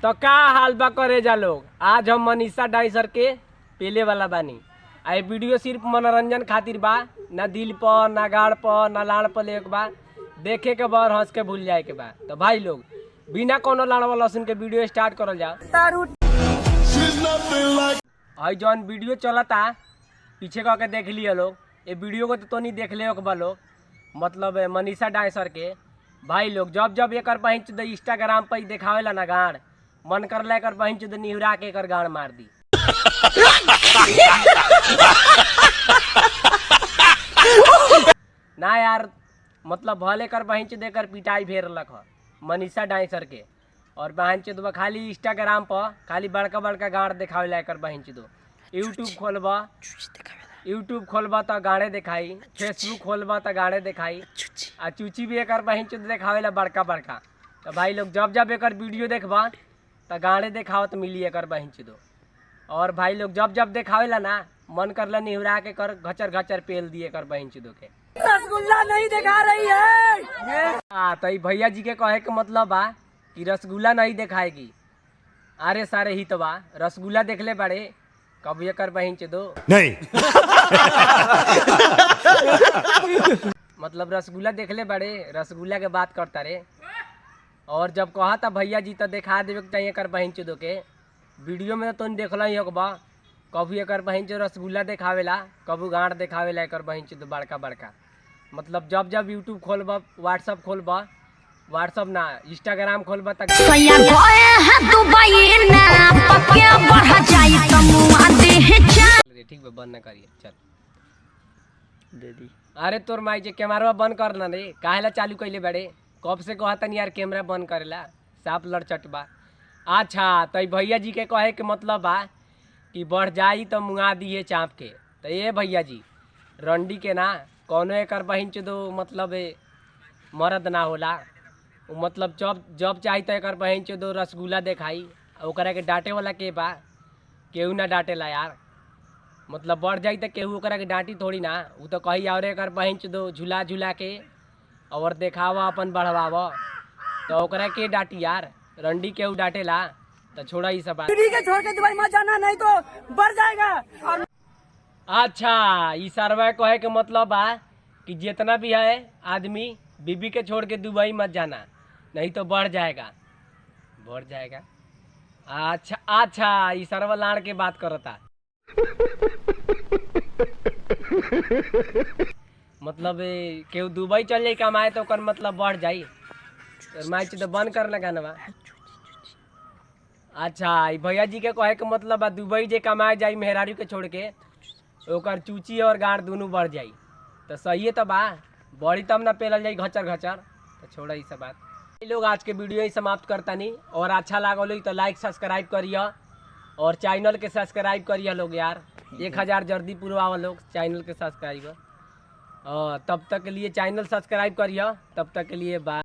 तो का हाल बा करे जा लोग। आज हम मनीषा डाइसर के पेले वाला बानी। आई वीडियो सिर्फ मनोरंजन खातिर बा, ना दिल पर ना गाड़ पर ना लाड़ पर ले बा, देखे के बाद हंस के भूल जाए के बा। तो भाई लोग बिना कोनो लाड़वा लहसुन के वीडियो स्टार्ट करल जाओ। आई जौन वीडियो चलता पीछे का के देख लिया लोग। ये वीडियो को तो नहीं देख ले बा लोग, मतलब मनीषा डाइसर के भाई लोग जब जब एक पहुँच दे इंस्टाग्राम पर देखावेला ना गाड़, मन कर ला कर पहुँच दे निहुरा के कर गाड़ मार दी। ना यार, मतलब भले कर पहुँच देकर पिटाई फेर रख मनीषा डाइसर के, और बहन चो खाली इंस्टाग्राम पर खाली बड़का बड़का गाड़ देखावे कर बहन दो। यूट्यूब खोलबा तो गाड़े दिखाई, फेसबुक खोलबा तो गाड़े दिखाई, आ चूची भी एक बहन चो देखावेला बड़का बड़का। तो भाई लोग जब जब एक वीडियो देखबा तो गाड़े देखावत मिली एक बहन दो। और भाई लोग जब जब देखावेला ना मन करला निहुरा के कर घचर घचर पेल दिए कर बहन चो के। रसगुल्ला नहीं दिखा रही है। हाँ तो भैया जी के कहे के मतलब बा कि रसगुल्ला नहीं दिखाएगी। अरे सारे ही तो बा रसगुल्ला देख ले बड़े कब ये कर बहन दो नहीं। मतलब रसगुल्ला देख ले बड़े, रसगुल्ला के बात करता रे। और जब कहा था भैया जी तो दिखा देवे चाहिए कर बहन दो के वीडियो में तो देखल ही बा। कभी एक बहन रसगुल्ला देखावेला, कभी गाँठ देखावेला एक बहन दो बड़का बड़का। मतलब जब जब यूट्यूब खोलबा, व्हाट्सअप खोलबा, व्हाट्सअप ना इंस्टाग्राम खोलबा तक ठीक है बंद ना करिए चल दे दी। अरे तोर माई जे कैमरा बंद करना रे, काहेला चालू कैले बड़े? कब से कहता नहीं यार कैमरा बंद करेला, साफ लड़चट बा। अच्छा तो भैया जी के कहे के मतलब बा कि बढ़ जाई तो मुंगा दिए चाँप के। तो ये भैया जी रंडी के ना कौनो एक बहन दो मतलब मर्द ना होला। मतलब जब जब चाही तो एक बहन दो रसगुल्ला देखाई, ओकरा के डांटे वाला के बा? केहू ना डांटेला यार। मतलब बढ़ जाई तो केहू ओकरा के डांटी थोड़ी ना, वो तो कही और एक बहन दो झूला झूला के और देखावा अपन बढ़ावा, तो ओकरा के डांटी यार? रंडी केहू डांटेला? तो छोड़ा ही सब बात। के छोड़ के दुबई मत जाना नहीं तो बढ़ जाएगा। और अच्छा ई सरवा कहे के मतलब बा कि जितना भी है आदमी बीबी के छोड़ के दुबई मत जाना, नहीं तो बढ़ जाएगा। बढ़ जाएगा? अच्छा अच्छा ई सरवा लाड़ के बात करता। मतलब केहू दुबई चल जाई कमाए तो ओकर मतलब बढ़ जाई। मैच तो बंद कर लगा ना। अच्छा भैया जी के कहे के मतलब बा दुबई जे कमाए जाई मेहरारू के छोड़ के, ओकर चूची और गाड़ दोनों बढ़ जाई। तो सही तो बा, बड़ी तब ना पेलल जाई घचर घचर। तो छोड़ा ही सब बात। लोग आज के वीडियो ही समाप्त करता नहीं, और अच्छा लागल तो लाइक सब्सक्राइब करिए और चैनल के सब्सक्राइब करिए लोग यार। 1000 जल्दी पूरा लोग चैनल के सब्सक्राइबर। तब तक के लिए चैनल सब्सक्राइब करिए, तब तक के लिए बाय।